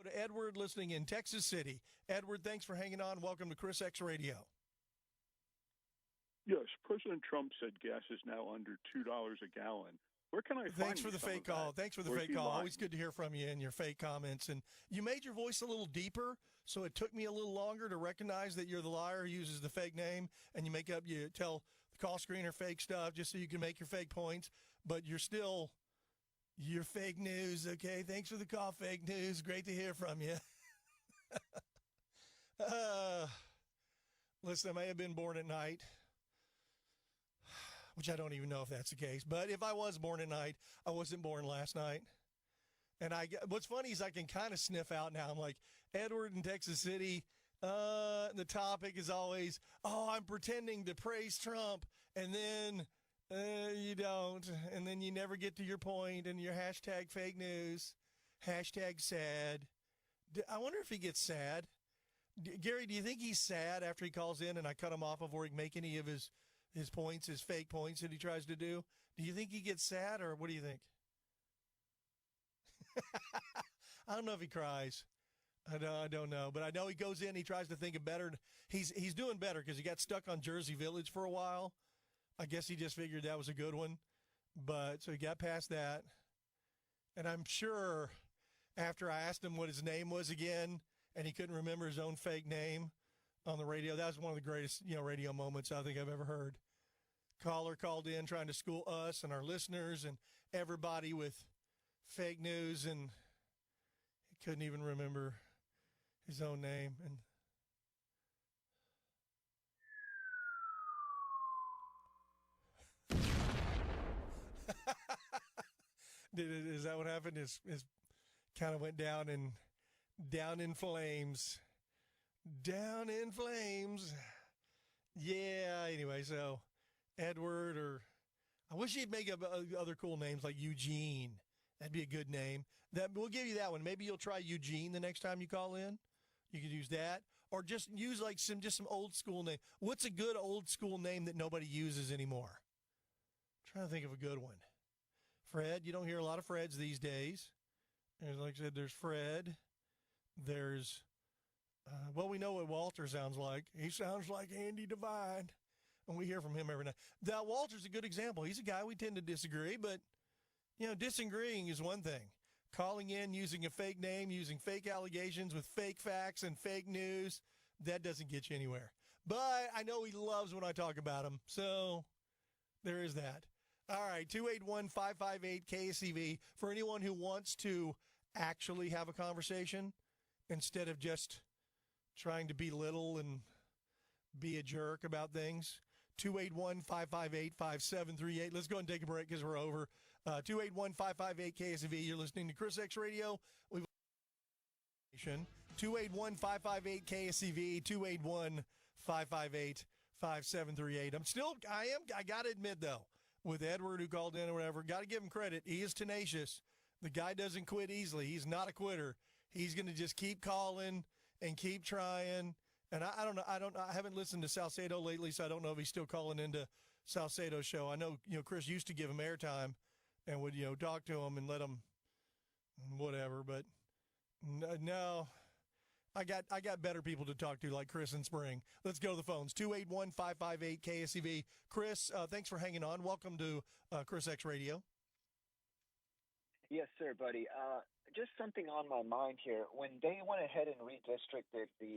To Edward listening in Texas City. Edward, thanks for hanging on. Welcome to Chris X Radio. Yes, President Trump said gas is now under $2 a gallon. Where can I find Thanks for the fake call. That? Thanks for the Where's fake he call. lying? Always good to hear from you and your fake comments. And you made your voice a little deeper, so it took me a little longer to recognize that you're the liar who uses the fake name, and you tell the call screener fake stuff just so you can make your fake points. But you're fake news, okay? Thanks for the call, fake news. Great to hear from you. Listen, I may have been born at night, which I don't even know if that's the case. But if I was born at night, I wasn't born last night. And what's funny is I can kind of sniff out now. I'm like, Edward in Texas City, the topic is always, I'm pretending to praise Trump. And then you don't. And then you never get to your point and your hashtag fake news, hashtag sad. I wonder if he gets sad. Gary, do you think he's sad after he calls in and I cut him off before he can make any of his points, his fake points that he tries to do? Do you think he gets sad, or what do you think? I don't know if he cries. I don't know, but I know he goes in, he tries to think of better. He's doing better because he got stuck on Jersey Village for a while. I guess he just figured that was a good one. But so he got past that. And I'm sure after I asked him what his name was again, and he couldn't remember his own fake name on the radio, that was one of the greatest, radio moments I think I've ever heard. Caller called in trying to school us and our listeners and everybody with fake news, and he couldn't even remember his own name. And is that what happened? His kind of went down in flames. Down in flames. Yeah, anyway, so Edward, or I wish he'd make up other cool names like Eugene. That'd be a good name. We'll give you that one. Maybe you'll try Eugene the next time you call in. You could use that, or just use like some old school name. What's a good old school name that nobody uses anymore? I'm trying to think of a good one. Fred. You don't hear a lot of Freds these days. As like I said, there's Fred. There's, we know what Walter sounds like. He sounds like Andy Devine, and we hear from him every night. Now, Walter's a good example. He's a guy we tend to disagree, but, disagreeing is one thing. Calling in, using a fake name, using fake allegations with fake facts and fake news, that doesn't get you anywhere. But I know he loves when I talk about him, so there is that. All right, 281-558-KSEV. For anyone who wants to actually have a conversation instead of just trying to belittle and be a jerk about things, 281-558-5738. Let's go and take a break because we're over. 281-558-KSEV. You're listening to Chris X Radio. We've 281-558-KSEV, 281-558-5738. I got to admit, though, with Edward who called in or whatever, got to give him credit. He is tenacious. The guy doesn't quit easily. He's not a quitter. He's going to just keep calling and keep trying. And I don't know. I haven't listened to Salcedo lately, so I don't know if he's still calling into Salcedo's show. I know, Chris used to give him airtime and would, talk to him and let him whatever. But no, I got better people to talk to, like Chris in Spring. Let's go to the phones. 281-558-KSEV. Chris, thanks for hanging on. Welcome to Chris X Radio. Yes, sir, buddy. Just something on my mind here. When they went ahead and redistricted the